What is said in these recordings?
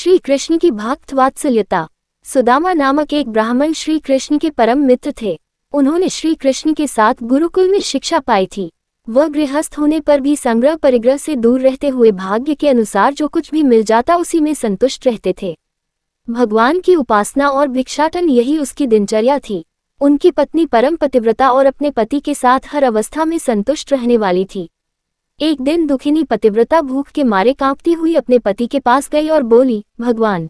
श्री कृष्ण की भक्त वात्सल्यता। सुदामा नामक एक ब्राह्मण श्री कृष्ण के परम मित्र थे। उन्होंने श्री कृष्ण के साथ गुरुकुल में शिक्षा पाई थी। वह गृहस्थ होने पर भी संग्रह परिग्रह से दूर रहते हुए भाग्य के अनुसार जो कुछ भी मिल जाता उसी में संतुष्ट रहते थे। भगवान की उपासना और भिक्षाटन यही उसकी दिनचर्या थी। उनकी पत्नी परम पतिव्रता और अपने पति के साथ हर अवस्था में संतुष्ट रहने वाली थी। एक दिन दुखिनी पतिव्रता भूख के मारे कांपती हुई अपने पति के पास गई और बोली, भगवान,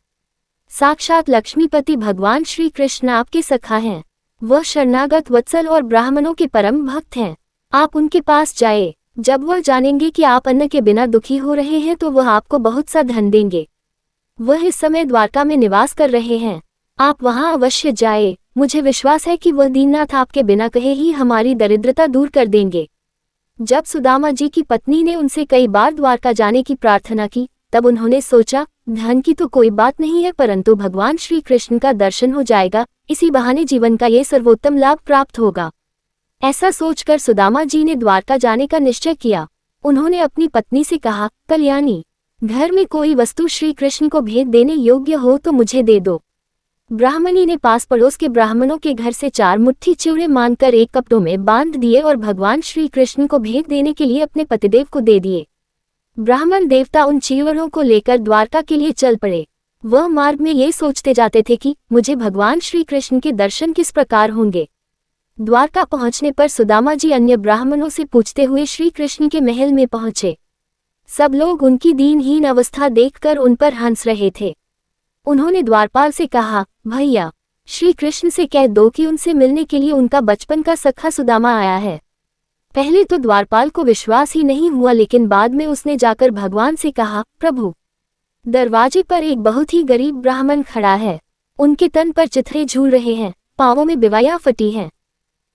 साक्षात लक्ष्मीपति भगवान श्री कृष्ण आपके सखा हैं। वह शरणागत वत्सल और ब्राह्मणों के परम भक्त हैं। आप उनके पास जाए। जब वह जानेंगे कि आप अन्न के बिना दुखी हो रहे हैं तो वह आपको बहुत सा धन देंगे। वह इस समय द्वारका में निवास कर रहे हैं। आप वहां अवश्य जाए। मुझे विश्वास है कि वह दीननाथ आपके बिना कहे ही हमारी दरिद्रता दूर कर देंगे। जब सुदामा जी की पत्नी ने उनसे कई बार द्वारका जाने की प्रार्थना की, तब उन्होंने सोचा, धन की तो कोई बात नहीं है, परंतु भगवान श्री कृष्ण का दर्शन हो जाएगा, इसी बहाने जीवन का ये सर्वोत्तम लाभ प्राप्त होगा। ऐसा सोचकर सुदामा जी ने द्वारका जाने का निश्चय किया। उन्होंने अपनी पत्नी से कहा, कल्याणी, घर में कोई वस्तु श्री कृष्ण को भेंट देने योग्य हो तो मुझे दे दो। ब्राह्मणी ने पास पड़ोस के ब्राह्मणों के घर से 4 मुट्ठी चिवड़े मांगकर एक कपड़ों में बांध दिए और भगवान श्री कृष्ण को भेंट देने के लिए अपने पतिदेव को दे दिए। ब्राह्मण देवता उन चिवड़ों को लेकर द्वारका के लिए चल पड़े। वह मार्ग में ये सोचते जाते थे कि मुझे भगवान श्री कृष्ण के दर्शन किस प्रकार होंगे। द्वारका पहुंचने पर सुदामा जी अन्य ब्राह्मणों से पूछते हुए श्री कृष्ण के महल में पहुंचे। सब लोग उनकी दीनहीन अवस्था देखकर उन पर हंस रहे थे। उन्होंने द्वारपाल से कहा, भैया, श्री कृष्ण से कह दो कि उनसे मिलने के लिए उनका बचपन का सखा सुदामा आया है। पहले तो द्वारपाल को विश्वास ही नहीं हुआ, लेकिन बाद में उसने जाकर भगवान से कहा, प्रभु, दरवाजे पर एक बहुत ही गरीब ब्राह्मण खड़ा है। उनके तन पर चिथड़े झूल रहे हैं, पांवों में बिवाइयां फटी हैं।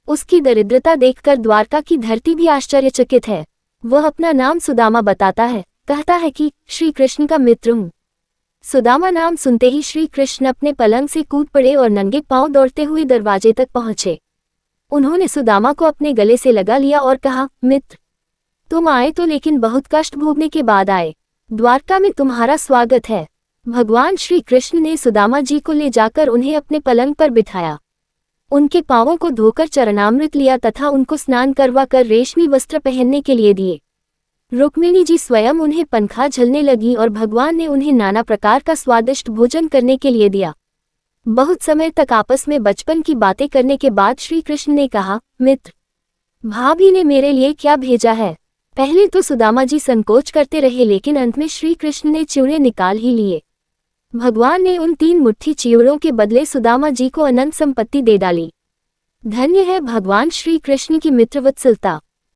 उसकी दरिद्रता देखकर द्वारका की धरती भी आश्चर्यचकित है। वह अपना नाम सुदामा बताता है, कहता है कि श्री कृष्ण का मित्र हूँ। सुदामा नाम सुनते ही श्री कृष्ण अपने पलंग से कूद पड़े और नंगे पांव दौड़ते हुए दरवाजे तक पहुंचे। उन्होंने सुदामा को अपने गले से लगा लिया और कहा, मित्र, तुम आए तो लेकिन बहुत कष्ट भोगने के बाद आए। द्वारका में तुम्हारा स्वागत है। भगवान श्री कृष्ण ने सुदामा जी को ले जाकर उन्हें अपने पलंग पर बिठाया। उनके पांवों को धोकर चरणामृत लिया तथा उनको स्नान करवा कर रेशमी वस्त्र पहनने के लिए दिए। रुक्मिणी जी स्वयं उन्हें पंखा झलने लगी और भगवान ने उन्हें नाना प्रकार का स्वादिष्ट भोजन करने के लिए दिया। बहुत समय तक आपस में बचपन की बातें करने के बाद श्री कृष्ण ने कहा, मित्र, भाभी ने मेरे लिए क्या भेजा है। पहले तो सुदामा जी संकोच करते रहे, लेकिन अंत में श्री कृष्ण ने चिवड़े निकाल ही लिए। भगवान ने उन 3 मुट्ठी चिवड़ों के बदले सुदामा जी को अनंत संपत्ति दे डाली। धन्य है भगवान श्री कृष्ण की मित्रवत्सलता।